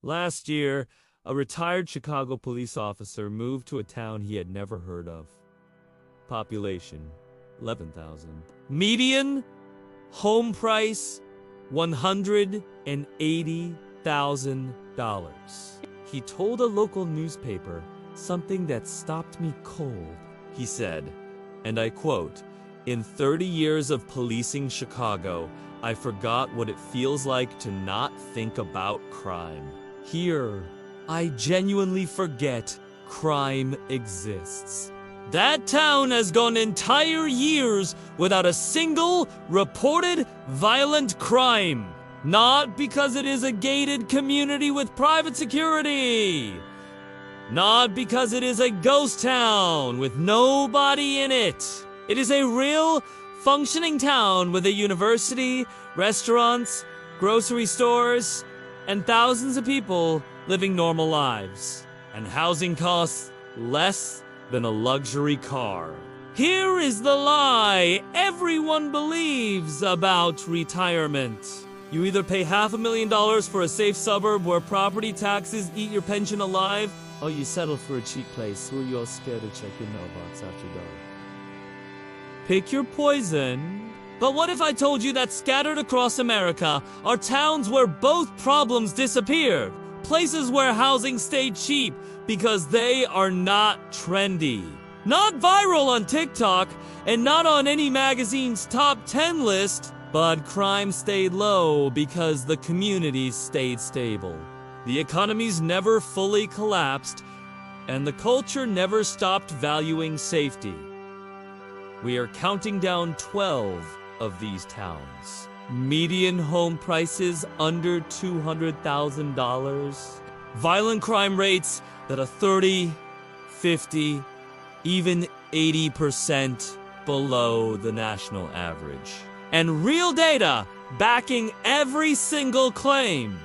Last year, a retired Chicago police officer moved to a town he had never heard of. Population, 11,000. Median home price, $180,000. He told a local newspaper something that stopped me cold. He said, and I quote, "In 30 years of policing Chicago, I forgot what it feels like to not think about crime. Here, I genuinely forget crime exists." That town has gone entire years without a single reported violent crime. Not because it is a gated community with private security. Not because it is a ghost town with nobody in it. It is a real, functioning town with a university, restaurants, grocery stores, and thousands of people living normal lives. And housing costs less than a luxury car. Here is the lie everyone believes about retirement. You either pay $500,000 for a safe suburb where property taxes eat your pension alive, or you settle for a cheap place where you're scared to check your mailbox after dark. Pick your poison. But what if I told you that scattered across America are towns where both problems disappeared? Places where housing stayed cheap because they are not trendy. Not viral on TikTok and not on any magazine's top 10 list, but crime stayed low because the communities stayed stable. The economies never fully collapsed and the culture never stopped valuing safety. We are counting down 12 of these towns. Median home prices under $200,000. Violent crime rates that are 30, 50, even 80% below the national average. And real data backing every single claim.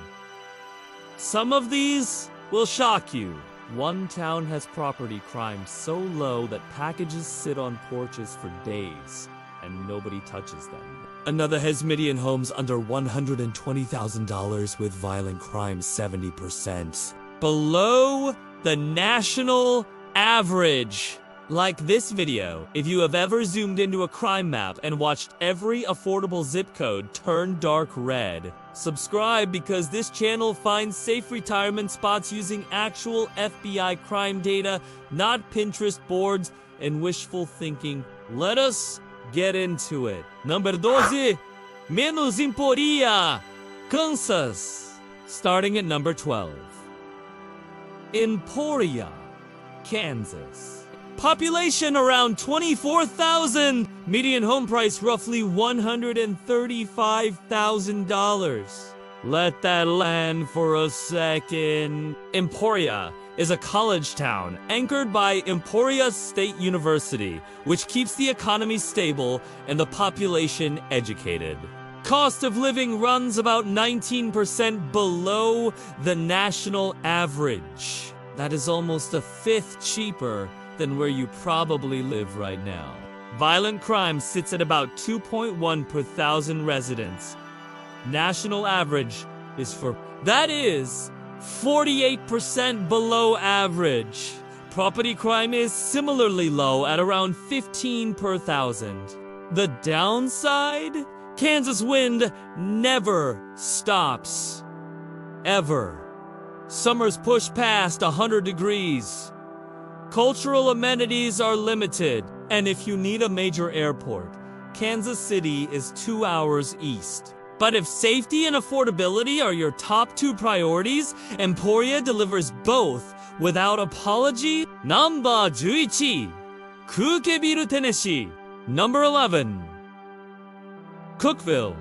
Some of these will shock you. One town has property crime so low that packages sit on porches for days and nobody touches them. Another has median homes under $120,000 with violent crime 70% below the national average. Like this video, if you have ever zoomed into a crime map and watched every affordable zip code turn dark red. Subscribe because this channel finds safe retirement spots using actual FBI crime data, not Pinterest boards and wishful thinking. Let us get into it. Number 12, menos Emporia, Kansas. Starting at number 12. Emporia, Kansas. Population around 24,000. Median home price roughly $135,000. Let that land for a second. Emporia is a college town anchored by Emporia State University, which keeps the economy stable and the population educated. Cost of living runs about 19% below the national average. That is almost a fifth cheaper than where you probably live right now. Violent crime sits at about 2.1 per thousand residents. National average is that is 48% below average. Property crime is similarly low at around 15 per thousand. The downside? Kansas wind never stops. Ever. Summers push past 100 degrees. Cultural amenities are limited, and if you need a major airport, Kansas City is 2 hours east. But if safety and affordability are your top two priorities, Emporia delivers both without apology. Number 11, Cookeville, Tennessee. Number 11, Cookeville,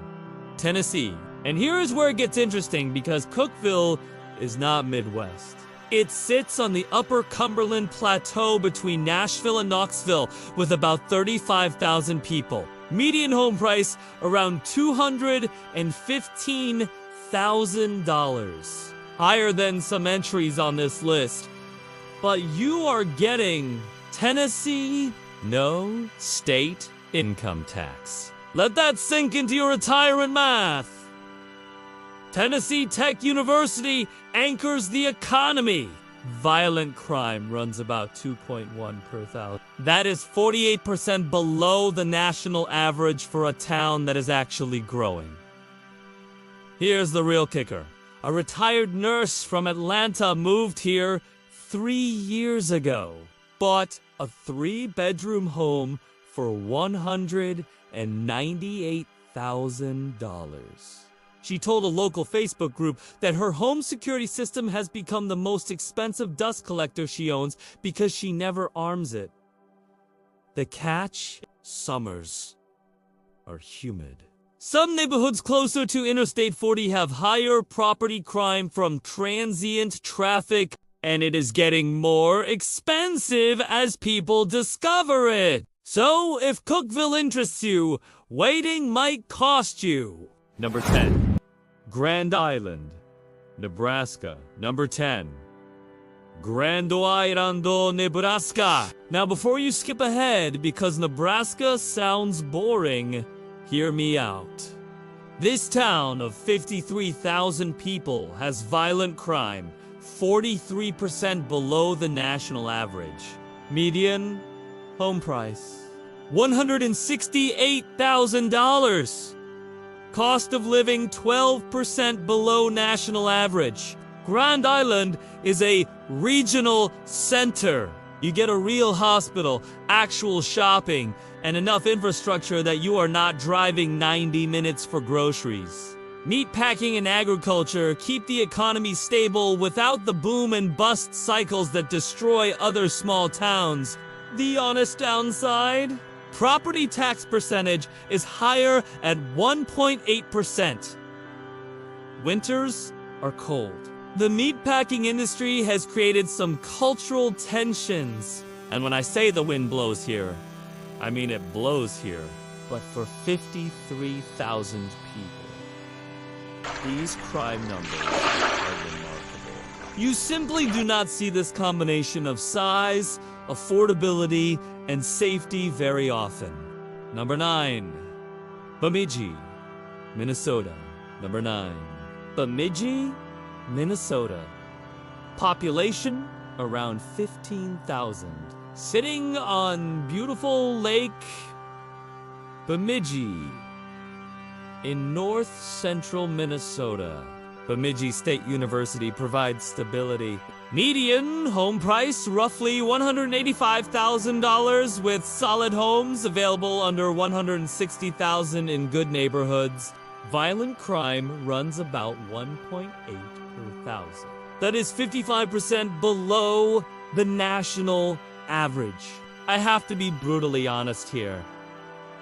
Tennessee. And here is where it gets interesting because Cookeville is not Midwest. It sits on the upper Cumberland Plateau between Nashville and Knoxville with about 35,000 people. Median home price around $215,000. Higher than some entries on this list. But you are getting Tennessee, no state income tax. Let that sink into your retirement math. Tennessee Tech University anchors the economy. Violent crime runs about 2.1 per thousand. That is 48% below the national average for a town that is actually growing. Here's the real kicker. A retired nurse from Atlanta moved here 3 years ago. Bought a 3-bedroom home for $198,000. She told a local Facebook group that her home security system has become the most expensive dust collector she owns because she never arms it. The catch? Summers are humid. Some neighborhoods closer to Interstate 40 have higher property crime from transient traffic, and it is getting more expensive as people discover it. So, if Cookeville interests you, waiting might cost you. Number 10. Grand Island, Nebraska. Number 10. Grand Island, Nebraska. Now, before you skip ahead, because Nebraska sounds boring, hear me out. This town of 53,000 people has violent crime 43% below the national average. Median home price $168,000. Cost of living 12% below national average. Grand Island is a regional center. You get a real hospital, actual shopping, and enough infrastructure that you are not driving 90 minutes for groceries. Meatpacking and agriculture keep the economy stable without the boom and bust cycles that destroy other small towns. The honest downside? Property tax percentage is higher at 1.8%. Winters are cold. The meatpacking industry has created some cultural tensions. And when I say the wind blows here, I mean it blows here. But for 53,000 people, these crime numbers are remarkable. You simply do not see this combination of size, affordability, and safety very often. Number 9. Bemidji, Minnesota. Number 9. Bemidji, Minnesota. Population around 15,000. Sitting on beautiful Lake Bemidji in north central Minnesota. Bemidji State University provides stability. Median home price roughly $185,000 with solid homes available under $160,000 in good neighborhoods. Violent crime runs about 1.8 per thousand. That is 55% below the national average. I have to be brutally honest here.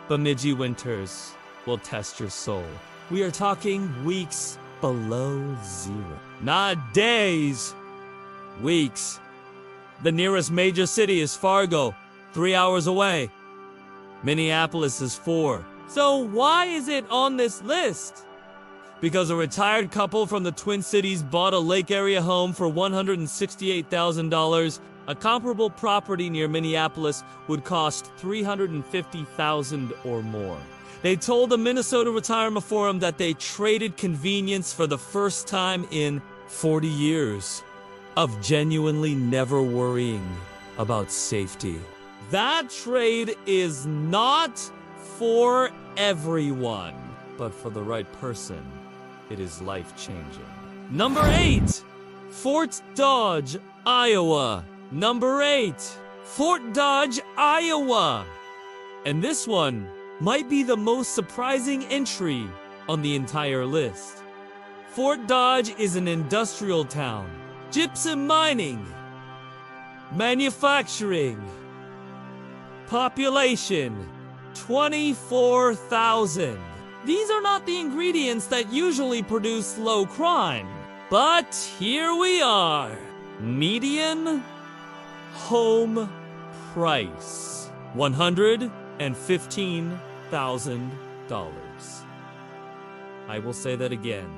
Bemidji winters will test your soul. We are talking weeks below zero. Not days, weeks. The nearest major city is Fargo, 3 hours away. Minneapolis is 4. So why is it on this list? Because a retired couple from the Twin Cities bought a lake area home for $168,000. A comparable property near Minneapolis would cost $350,000 or more. They told the Minnesota Retirement Forum that they traded convenience for the first time in 40 years of genuinely never worrying about safety. That trade is not for everyone, but for the right person, it is life-changing. Number 8, Fort Dodge, Iowa. Number 8, Fort Dodge, Iowa. And this one might be the most surprising entry on the entire list. Fort Dodge is an industrial town. Gypsum mining, manufacturing, population 24,000. These are not the ingredients that usually produce low crime. But here we are. Median home price $115,000. I will say that again.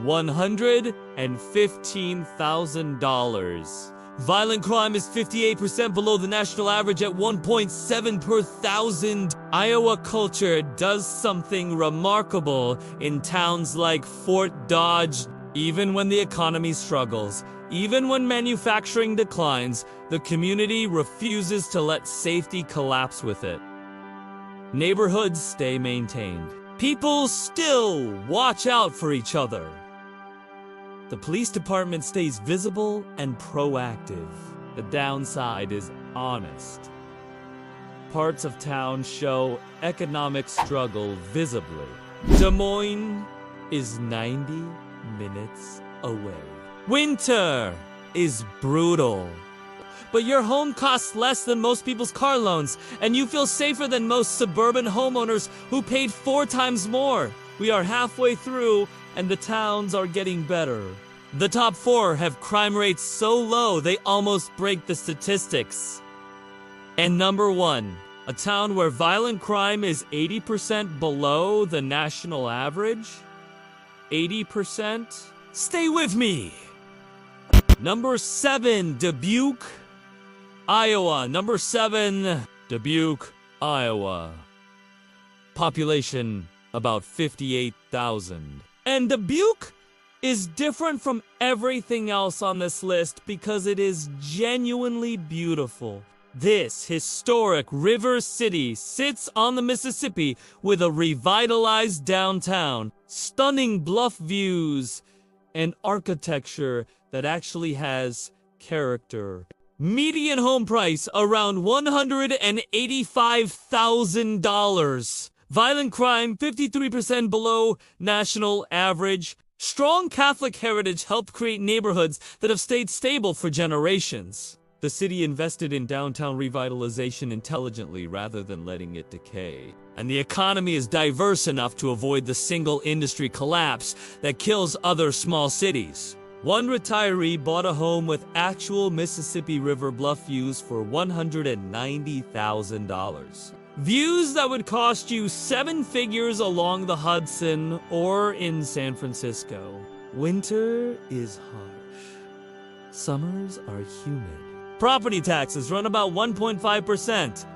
$115,000. Violent crime is 58% below the national average at 1.7 per thousand. Iowa culture does something remarkable in towns like Fort Dodge. Even when the economy struggles, even when manufacturing declines, the community refuses to let safety collapse with it. Neighborhoods stay maintained. People still watch out for each other. The police department stays visible and proactive. The downside is honest. Parts of town show economic struggle visibly. Des Moines is 90 minutes away. Winter is brutal. But your home costs less than most people's car loans, and you feel safer than most suburban homeowners who paid 4 times more. We are halfway through, and the towns are getting better. The top 4 have crime rates so low they almost break the statistics. And number 1, a town where violent crime is 80% below the national average? 80%? Stay with me! Number 7, Dubuque, Iowa. Number 7, Dubuque, Iowa. Population about 58,000. And Dubuque is different from everything else on this list because it is genuinely beautiful. This historic river city sits on the Mississippi with a revitalized downtown, stunning bluff views, and architecture that actually has character. Median home price around $185,000. Violent crime 53% below national average. Strong Catholic heritage helped create neighborhoods that have stayed stable for generations. The city invested in downtown revitalization intelligently rather than letting it decay. And the economy is diverse enough to avoid the single industry collapse that kills other small cities. One retiree bought a home with actual Mississippi River bluff views for $190,000. Views that would cost you 7 figures along the Hudson or in San Francisco. Winter is harsh. Summers are humid. Property taxes run about 1.5%.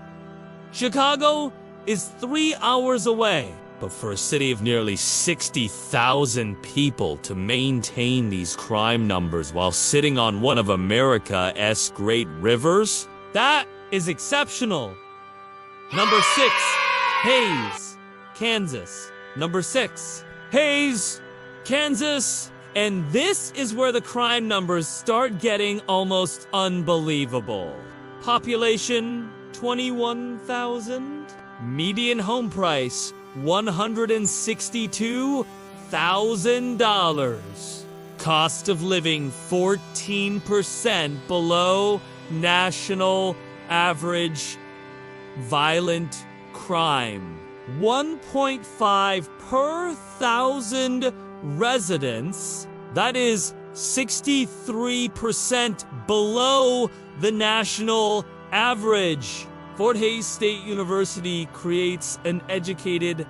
Chicago is 3 hours away. But for a city of nearly 60,000 people to maintain these crime numbers while sitting on one of America's great rivers, that is exceptional. Number 6, Hays, Kansas. Number 6, Hays, Kansas. And this is where the crime numbers start getting almost unbelievable. Population, 21,000. Median home price, $162,000. Cost of living 14% below national average. Violent crime 1.5 per thousand residents. That is 63% below the national average. Fort Hays State University creates an educated,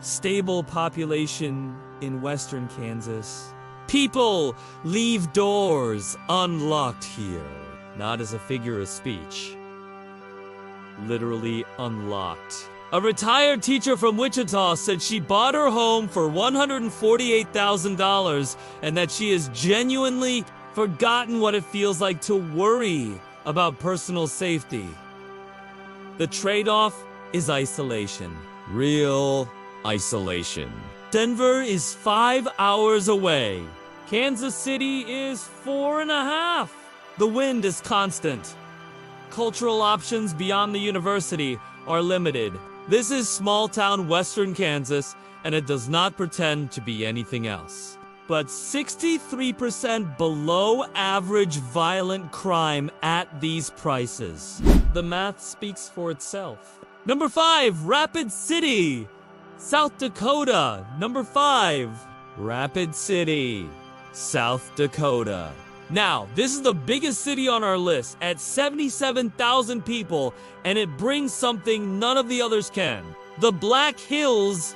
stable population in western Kansas. People leave doors unlocked here, not as a figure of speech. Literally unlocked. A retired teacher from Wichita said she bought her home for $148,000 and that she has genuinely forgotten what it feels like to worry about personal safety. The trade-off is isolation. Real isolation. Denver is 5 hours away. Kansas City is 4.5. The wind is constant. Cultural options beyond the university are limited. This is small-town western Kansas, and it does not pretend to be anything else. But 63% below average violent crime at these prices. The math speaks for itself. Number 5, Rapid City, South Dakota. Number 5, Rapid City, South Dakota. Now, this is the biggest city on our list at 77,000 people, and it brings something none of the others can. The Black Hills,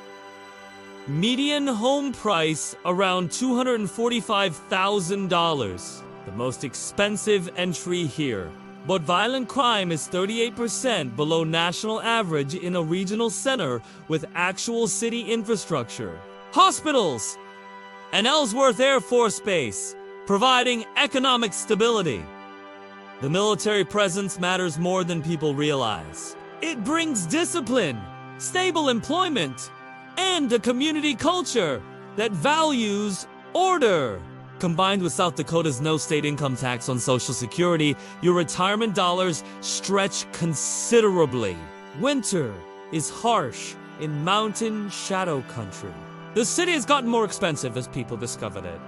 median home price around $245,000. the most expensive entry here. But violent crime is 38% below national average in a regional center with actual city infrastructure, hospitals, and Ellsworth Air Force Base, providing economic stability. The military presence matters more than people realize. It brings discipline, stable employment, and a community culture that values order. Combined with South Dakota's no state income tax on Social Security, your retirement dollars stretch considerably. Winter is harsh in mountain shadow country. The city has gotten more expensive as people discovered it.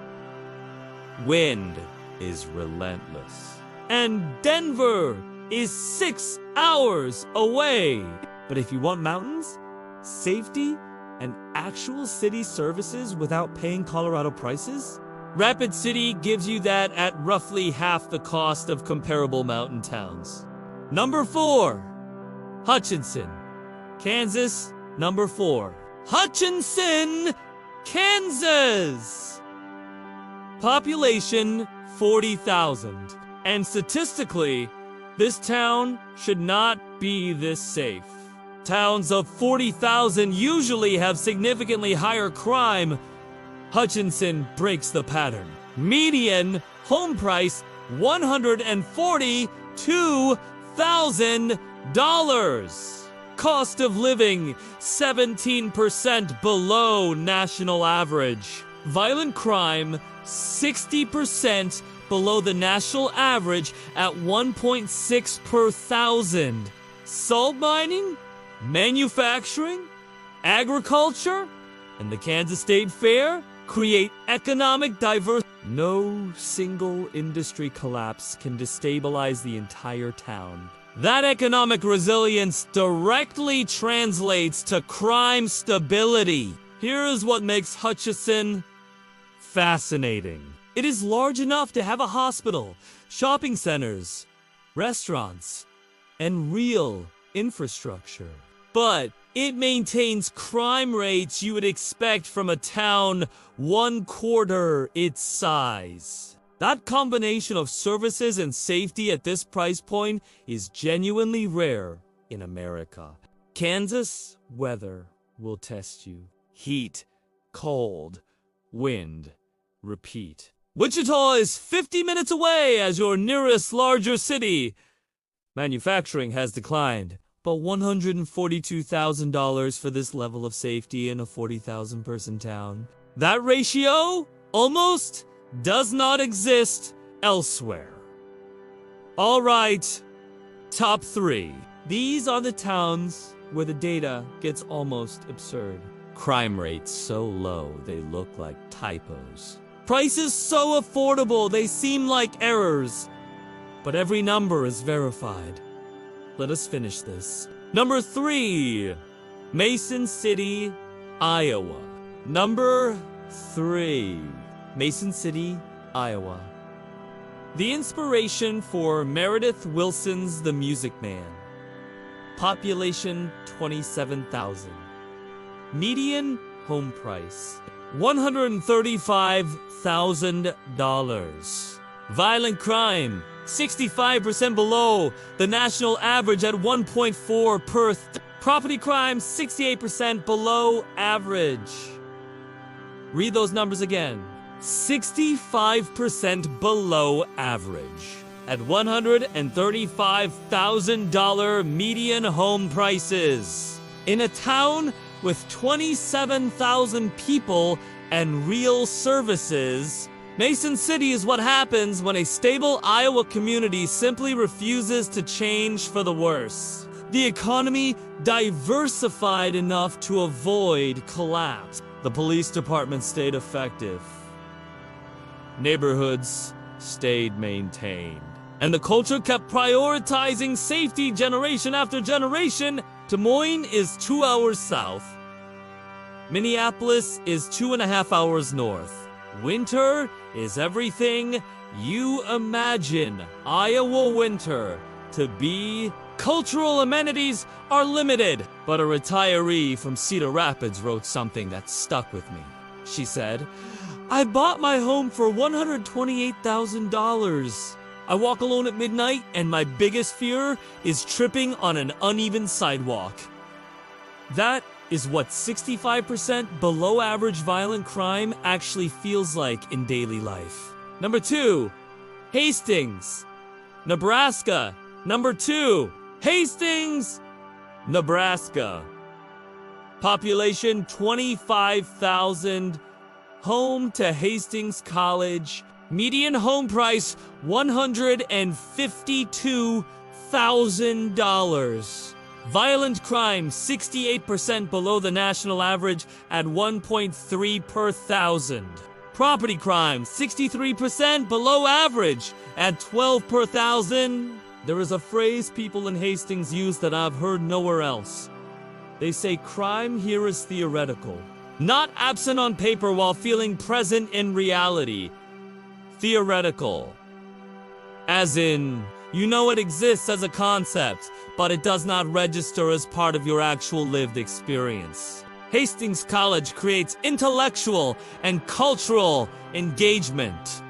Wind is relentless. And Denver is 6 hours away. But if you want mountains, safety, and actual city services without paying Colorado prices, Rapid City gives you that at roughly half the cost of comparable mountain towns. Number 4, Hutchinson, Kansas. Number 4, Hutchinson, Kansas. Population 40,000. And statistically, this town should not be this safe. Towns of 40,000 usually have significantly higher crime. Hutchinson breaks the pattern. Median home price $142,000. Cost of living 17% below national average. Violent crime 60% below the national average at 1.6 per thousand. Salt mining, manufacturing, agriculture, and the Kansas State Fair create economic diversity. No single industry collapse can destabilize the entire town. That economic resilience directly translates to crime stability. Here is what makes Hutchinson fascinating. It is large enough to have a hospital, shopping centers, restaurants, and real infrastructure. But it maintains crime rates you would expect from a town 1/4 its size. That combination of services and safety at this price point is genuinely rare in America. Kansas weather will test you. Heat, cold, wind, repeat. Wichita is 50 minutes away as your nearest larger city. Manufacturing has declined, but $142,000 for this level of safety in a 40,000 person town. That ratio almost does not exist elsewhere. All right, top 3. These are the towns where the data gets almost absurd. Crime rates so low they look like typos. Prices so affordable they seem like errors. But every number is verified. Let us finish this. Number 3, Mason City, Iowa. Number 3, Mason City, Iowa. The inspiration for Meredith Willson's The Music Man. Population 27,000. Median home price $135,000. Violent crime 65% below the national average at 1.4 per. Property crime 68% below average. Read those numbers again. 65% below average at $135,000 median home prices. In a town with 27,000 people and real services, Mason City is what happens when a stable Iowa community simply refuses to change for the worse. The economy diversified enough to avoid collapse. The police department stayed effective. Neighborhoods stayed maintained. And the culture kept prioritizing safety generation after generation. Des Moines is 2 hours south. Minneapolis is 2.5 hours north. Winter is everything you imagine Iowa winter to be. Cultural amenities are limited, but a retiree from Cedar Rapids wrote something that stuck with me. She said, I bought my home for $128,000. I walk alone at midnight, and my biggest fear is tripping on an uneven sidewalk. That is what 65% below average violent crime actually feels like in daily life. Number 2, Hastings, Nebraska. Number 2, Hastings, Nebraska. Population 25,000. Home to Hastings College. Median home price $152,000. Violent crime 68% below the national average at 1.3 per thousand. Property crime 63% below average at 12 per thousand. There is a phrase people in Hastings use that I've heard nowhere else. They say crime here is theoretical, not absent on paper while feeling present in reality. Theoretical. As in, you know it exists as a concept, but it does not register as part of your actual lived experience. Hastings College creates intellectual and cultural engagement.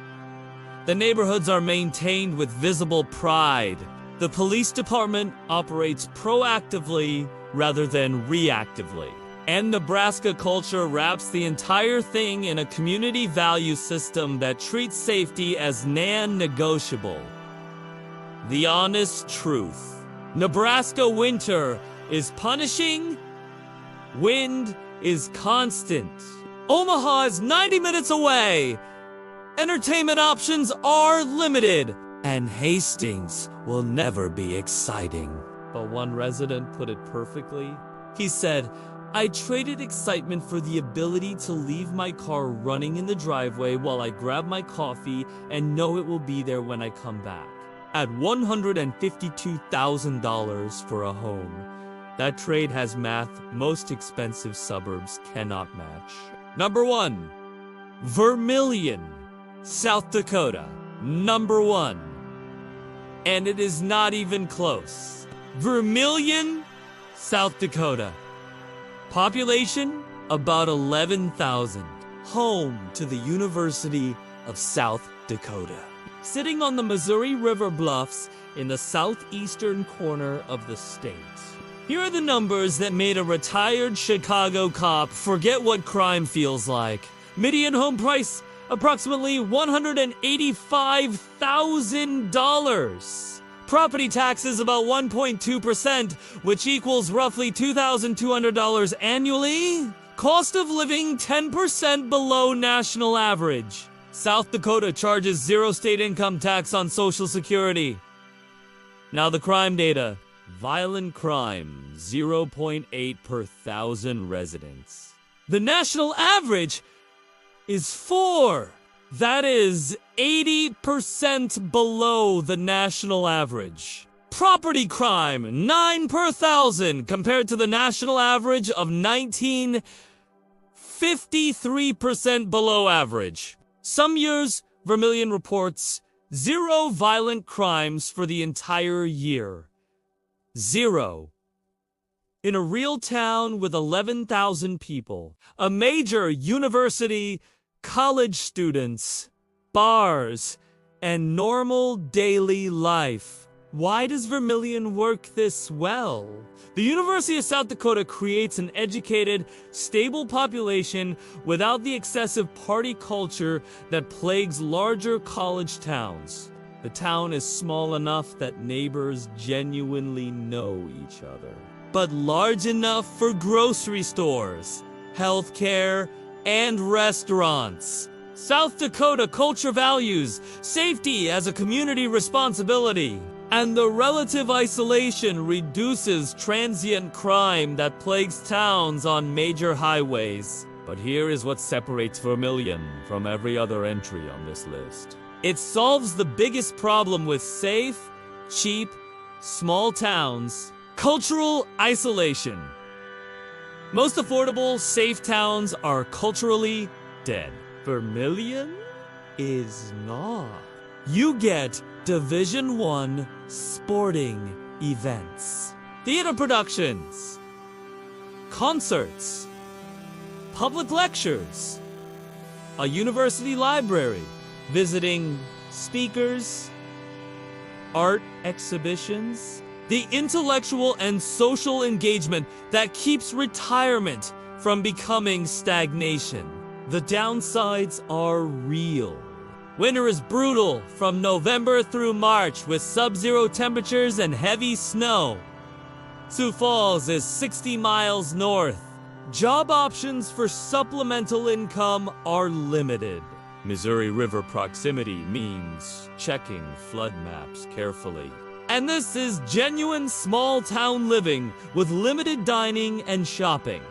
The neighborhoods are maintained with visible pride. The police department operates proactively rather than reactively. And Nebraska culture wraps the entire thing in a community value system that treats safety as non-negotiable. The honest truth. Nebraska winter is punishing. Wind is constant. Omaha is 90 minutes away. Entertainment options are limited. And Hastings will never be exciting. But one resident put it perfectly. He said, I traded excitement for the ability to leave my car running in the driveway while I grab my coffee and know it will be there when I come back. At $152,000 for a home, that trade has math most expensive suburbs cannot match. Number 1, Vermilion, South Dakota. Number 1. And it is not even close. Vermilion, South Dakota. Population, about 11,000. Home to the University of South Dakota. Sitting on the Missouri River bluffs in the southeastern corner of the state. Here are the numbers that made a retired Chicago cop forget what crime feels like. Median home price, approximately $185,000. Property taxes about 1.2%, which equals roughly $2,200 annually. Cost of living 10% below national average. South Dakota charges 0 state income tax on Social Security. Now the crime data. Violent crime, 0.8 per thousand residents. The national average is 4. That is 80% below the national average. Property crime, 9 per thousand, compared to the national average of 19, 53% below average. Some years, Vermilion reports 0 violent crimes for the entire year. 0. In a real town with 11,000 people, a major university, college students, bars, and normal daily life. Why does Vermilion work this well? The University of South Dakota creates an educated, stable population without the excessive party culture that plagues larger college towns. The town is small enough that neighbors genuinely know each other, but large enough for grocery stores, healthcare, and restaurants. South Dakota culture values safety as a community responsibility, and the relative isolation reduces transient crime that plagues towns on major highways. But here is what separates Vermilion from every other entry on this list. It solves the biggest problem with safe, cheap, small towns: cultural isolation. Most affordable, safe towns are culturally dead. Vermilion is not. You get Division I sporting events, theater productions, concerts, public lectures, a university library, visiting speakers, art exhibitions, the intellectual and social engagement that keeps retirement from becoming stagnation. The downsides are real. Winter is brutal from November through March with sub-zero temperatures and heavy snow. Sioux Falls is 60 miles north. Job options for supplemental income are limited. Missouri River proximity means checking flood maps carefully. And this is genuine small-town living with limited dining and shopping.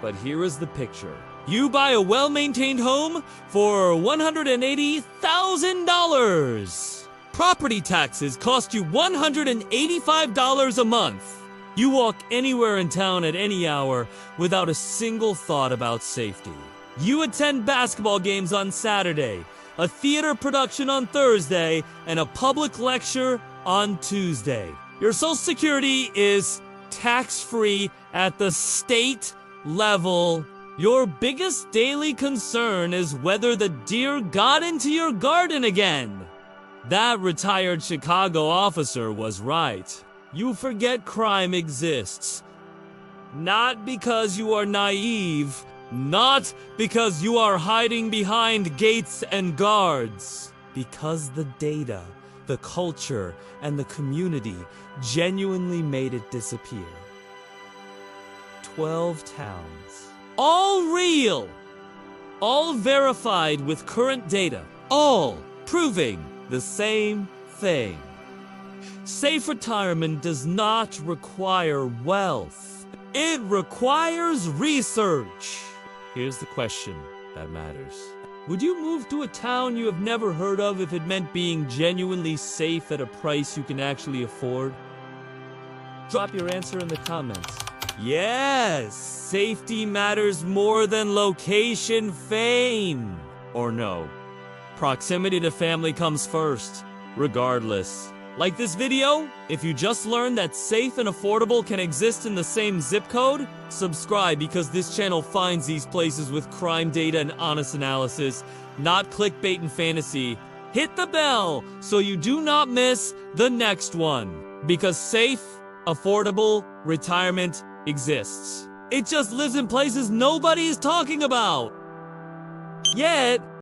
But here is the picture. You buy a well-maintained home for $180,000. Property taxes cost you $185 a month. You walk anywhere in town at any hour without a single thought about safety. You attend basketball games on Saturday, a theater production on Thursday, and a public lecture on Tuesday. Your Social Security is tax-free at the state level. Your biggest daily concern is whether the deer got into your garden again. That retired Chicago officer was right. You forget crime exists. Not because you are naive, not because you are hiding behind gates and guards. Because the data, the culture, and the community genuinely made it disappear. 12 towns. All real! All verified with current data. All proving the same thing. Safe retirement does not require wealth. It requires research. Here's the question that matters. Would you move to a town you have never heard of if it meant being genuinely safe at a price you can actually afford? Drop your answer in the comments. Yes, safety matters more than location fame. Or no, proximity to family comes first, regardless. Like this video, if you just learned that safe and affordable can exist in the same zip code, subscribe because this channel finds these places with crime data and honest analysis, not clickbait and fantasy. Hit the bell so you do not miss the next one. Because safe, affordable retirement exists. It just lives in places nobody is talking about. Yet,